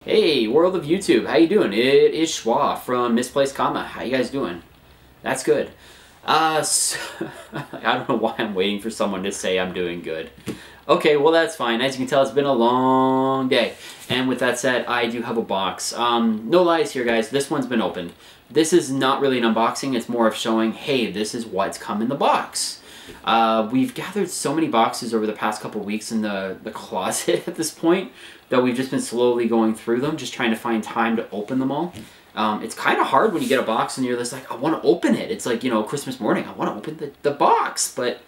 Hey, world of YouTube, how you doing? It is Schwa from Misplaced Comma. How you guys doing? That's good. So, I don't know why I'm waiting for someone to say I'm doing good. Okay, well that's fine. As you can tell, it's been a long day. And with that said, I do have a box. No lies here, guys. This one's been opened. This is not really an unboxing. It's more of showing, hey, this is what's come in the box. We've gathered so many boxes over the past couple weeks in the closet at this point that we've just been slowly going through them, just trying to find time to open them all. It's kind of hard when you get a box and you're just like, I want to open it. It's like, you know, Christmas morning, I want to open the box. But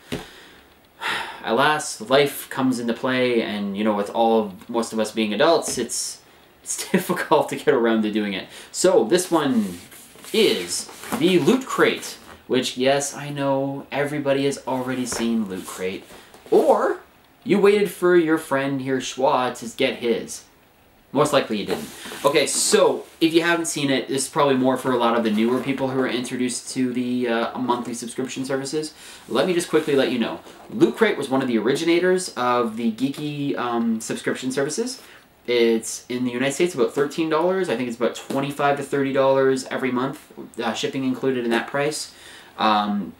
alas, life comes into play, and, you know, with most of us being adults, it's difficult to get around to doing it. So this one is the Loot Crate, which, yes, I know everybody has already seen Loot Crate. Or you waited for your friend here, Schwa, to get his. Most likely you didn't. Okay, so if you haven't seen it, this is probably more for a lot of the newer people who are introduced to the monthly subscription services. Let me just quickly let you know. Loot Crate was one of the originators of the geeky subscription services. It's in the United States about $13. I think it's about $25 to $30 every month, shipping included in that price. Every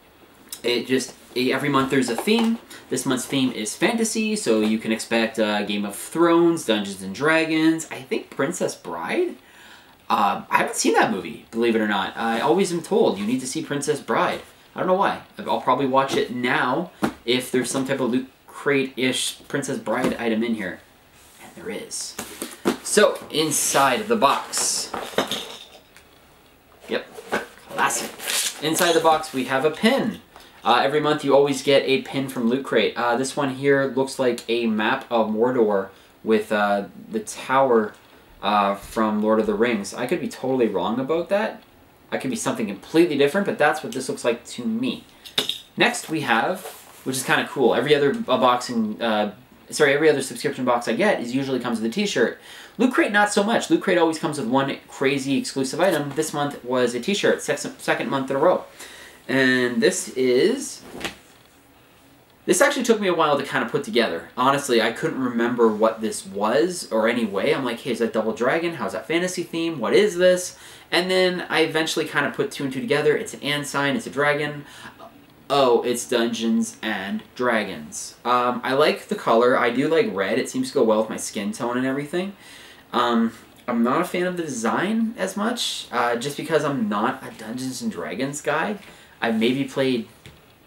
month there's a theme. This month's theme is fantasy, so you can expect Game of Thrones, Dungeons and Dragons, I think Princess Bride? I haven't seen that movie, believe it or not. I always am told you need to see Princess Bride. I don't know why. I'll probably watch it now if there's some type of Loot Crate-ish Princess Bride item in here. And there is. So, inside the box. Yep, classic. Inside the box we have a pin. Every month you always get a pin from Loot Crate. This one here looks like a map of Mordor with the tower from Lord of the Rings. I could be totally wrong about that. I could be something completely different, but that's what this looks like to me. Next we have, which is kind of cool, every other subscription box I get usually comes with a t-shirt. Loot Crate, not so much. Loot Crate always comes with one crazy exclusive item. This month was a t-shirt, second month in a row. And this actually took me a while to kind of put together. Honestly, I couldn't remember what this was or any way. I'm like, hey, is that Double Dragon? How's that fantasy theme? What is this? And then I eventually kind of put two and two together. It's an and sign, it's a dragon. Oh, it's Dungeons and Dragons. I like the color. I do like red. It seems to go well with my skin tone and everything. I'm not a fan of the design as much, just because I'm not a Dungeons and Dragons guy. I've maybe played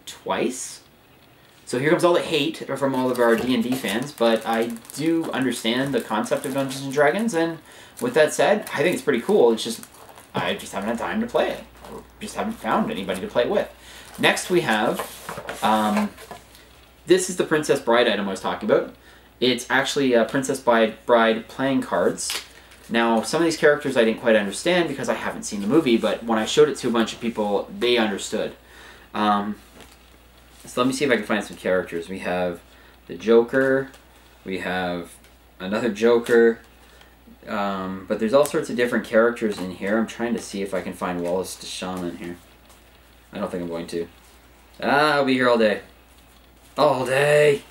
twice. So here comes all the hate from all of our D&D fans, but I do understand the concept of Dungeons and Dragons, and with that said, I think it's pretty cool. It's just, I just haven't had time to play it, or just haven't found anybody to play it with. Next we have, this is the Princess Bride item I was talking about. It's actually Princess Bride playing cards. Now, some of these characters I didn't quite understand because I haven't seen the movie, but when I showed it to a bunch of people, they understood. So let me see if I can find some characters. We have the Joker, we have another Joker, but there's all sorts of different characters in here. I'm trying to see if I can find Wallace the Shaman here. I don't think I'm going to. I'll be here all day. All day!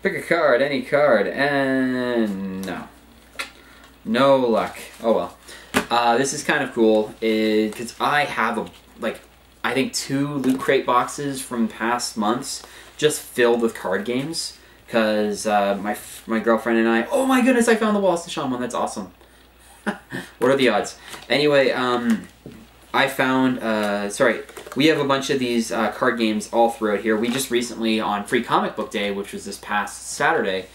Pick a card, any card, and no. No luck. Oh well. This is kind of cool, because I have I think 2 Loot Crate boxes from past months just filled with card games, because my girlfriend and I, oh my goodness, I found the Wallace the Shaman one, that's awesome. What are the odds? Anyway, I found, we have a bunch of these card games all throughout here. We just recently, on Free Comic Book Day, which was this past Saturday,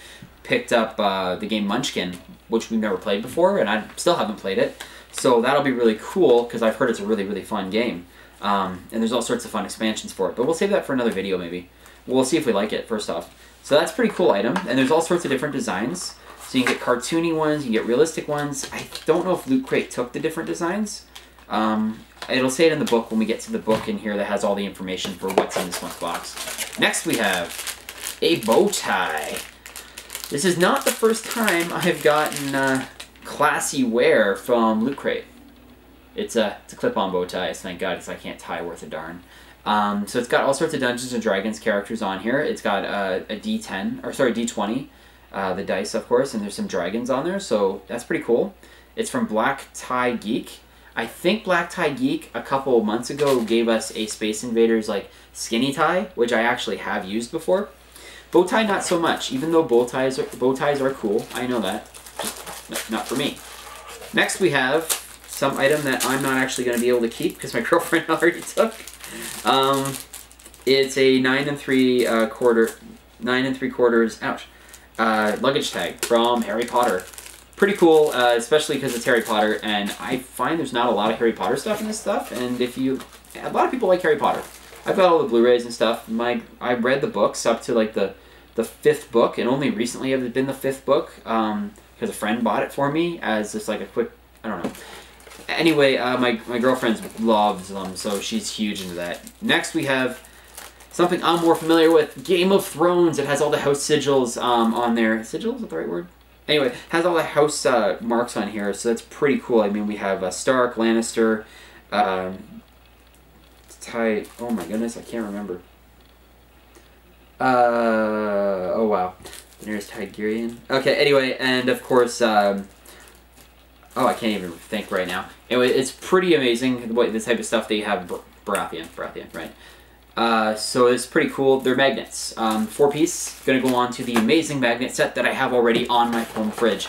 picked up the game Munchkin, which we've never played before, and I still haven't played it. So that'll be really cool, because I've heard it's a really, really fun game. And there's all sorts of fun expansions for it, but we'll save that for another video maybe. We'll see if we like it, first off. So that's a pretty cool item, and there's all sorts of different designs. So you can get cartoony ones, you can get realistic ones. I don't know if Loot Crate took the different designs. It'll say it in the book when we get to the book in here that has all the information for what's in this month's box. Next we have a bow tie. This is not the first time I've gotten classy wear from Loot Crate. It's a clip-on bow tie, so thank God, because I can't tie worth a darn. So it's got all sorts of Dungeons and Dragons characters on here. It's got a D10, or sorry, D20, the dice, of course, and there's some dragons on there, so that's pretty cool. It's from Black Tie Geek. I think Black Tie Geek a couple months ago gave us a Space Invaders like skinny tie, which I actually have used before. Bow tie, not so much, even though bow ties are cool. I know that. Just not for me. Next we have some item that I'm not actually going to be able to keep because my girlfriend already took. It's a 9 3/4 luggage tag from Harry Potter. Pretty cool, especially because it's Harry Potter, and I find there's not a lot of Harry Potter stuff in this stuff, and a lot of people like Harry Potter. I've got all the Blu-rays and stuff. I read the books up to like the 5th book, and only recently have it been the 5th book, because a friend bought it for me as just like a quick, I don't know. Anyway, my girlfriend loves them, so she's huge into that. Next we have something I'm more familiar with, Game of Thrones. It has all the house sigils on there. Sigil, is that the right word? Anyway, has all the house marks on here, so that's pretty cool. I mean, we have Stark, Lannister, oh my goodness, I can't remember. Oh wow. Daenerys Targaryen. Okay, anyway, and of course, oh, I can't even think right now. Anyway, it's pretty amazing the type of stuff they have. Baratheon, right. So it's pretty cool. They're magnets. 4-piece. Gonna go on to the amazing magnet set that I have already on my home fridge.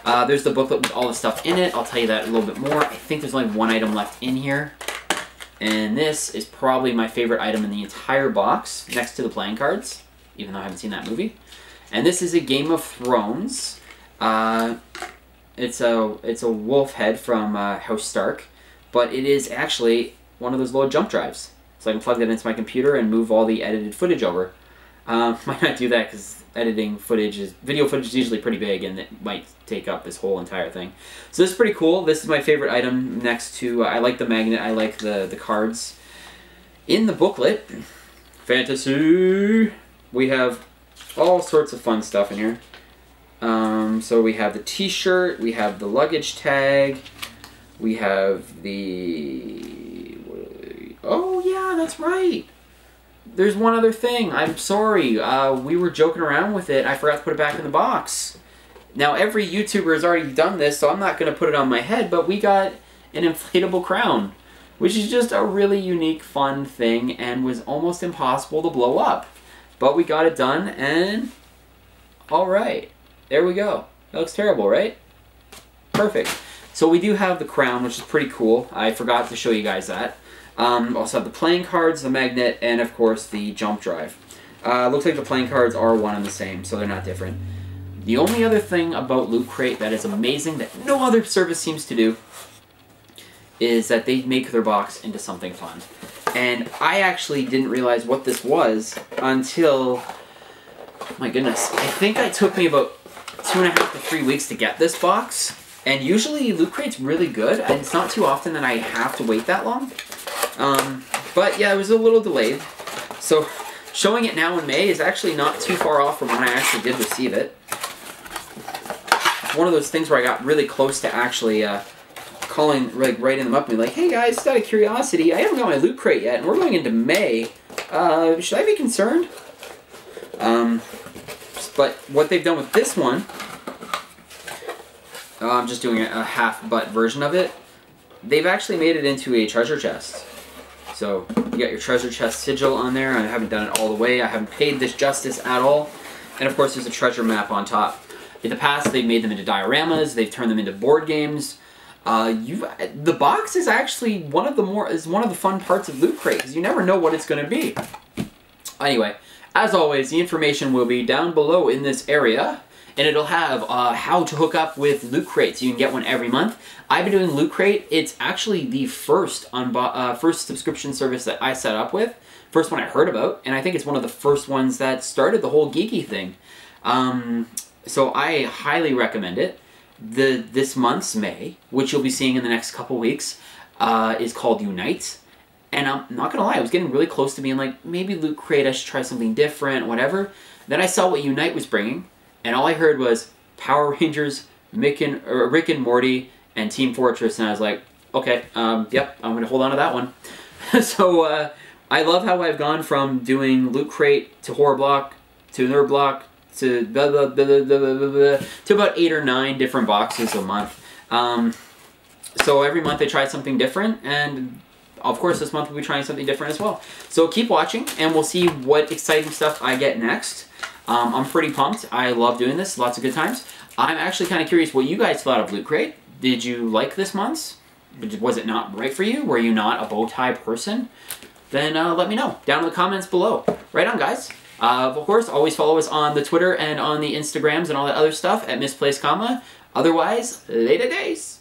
There's the booklet with all the stuff in it. I'll tell you that a little bit more. I think there's only one item left in here. And this is probably my favorite item in the entire box, next to the playing cards, even though I haven't seen that movie. And this is a Game of Thrones. It's a wolf head from House Stark, but it is actually one of those little jump drives. So I can plug that into my computer and move all the edited footage over. Might not do that because video footage is usually pretty big, and it might take up this whole entire thing. So this is pretty cool. This is my favorite item next to, I like the magnet, I like the cards. In the booklet, fantasy, we have all sorts of fun stuff in here. So we have the t-shirt, we have the luggage tag, we have the, oh yeah, that's right. There's one other thing. I'm sorry. We were joking around with it. I forgot to put it back in the box. Now, every YouTuber has already done this, so I'm not going to put it on my head, but we got an inflatable crown, which is just a really unique, fun thing and was almost impossible to blow up. But we got it done, and alright. There we go. That looks terrible, right? Perfect. So we do have the crown, which is pretty cool. I forgot to show you guys that. Also have the playing cards, the magnet, and of course the jump drive. Looks like the playing cards are one and the same, so they're not different. The only other thing about Loot Crate that is amazing that no other service seems to do is that they make their box into something fun. And I actually didn't realize what this was until, my goodness, I think it took me about 2.5 to 3 weeks to get this box. And usually Loot Crate's really good, and it's not too often that I have to wait that long. But yeah, it was a little delayed. So showing it now in May is actually not too far off from when I actually did receive it. It's one of those things where I got really close to actually calling, like writing them up and be like, hey guys, just out of curiosity, I haven't got my Loot Crate yet, and we're going into May. Should I be concerned? But what they've done with this one, I'm just doing a half-butt version of it. They've actually made it into a treasure chest. So you got your treasure chest sigil on there. I haven't done it all the way. I haven't paid this justice at all. And of course there's a treasure map on top. In the past they've made them into dioramas. They've turned them into board games. The box is actually one of the fun parts of Loot Crate because you never know what it's going to be. Anyway, as always, the information will be down below in this area. And it'll have how to hook up with Loot Crate, so you can get one every month. I've been doing Loot Crate. It's actually the first subscription service that I set up with. First one I heard about, and I think it's one of the first ones that started the whole geeky thing. So I highly recommend it. This month's May, which you'll be seeing in the next couple weeks, is called Unite. And I'm not going to lie, I was getting really close to being like, maybe Loot Crate, I should try something different, whatever. Then I saw what Unite was bringing. And all I heard was Power Rangers, Rick and Morty, and Team Fortress, and I was like, okay, yep, I'm going to hold on to that one. So I love how I've gone from doing Loot Crate to Horror Block to Nerd Block to blah, blah, blah, blah, blah, blah, blah, to about 8 or 9 different boxes a month. So every month I try something different, and of course this month we'll be trying something different as well. So keep watching, and we'll see what exciting stuff I get next. I'm pretty pumped. I love doing this. Lots of good times. I'm actually kind of curious what you guys thought of Loot Crate. Did you like this month's? Was it not right for you? Were you not a bow tie person? Then let me know down in the comments below. Right on, guys. Of course, always follow us on the Twitter and on the Instagrams and all that other stuff at Misplaced Comma. Otherwise, later days.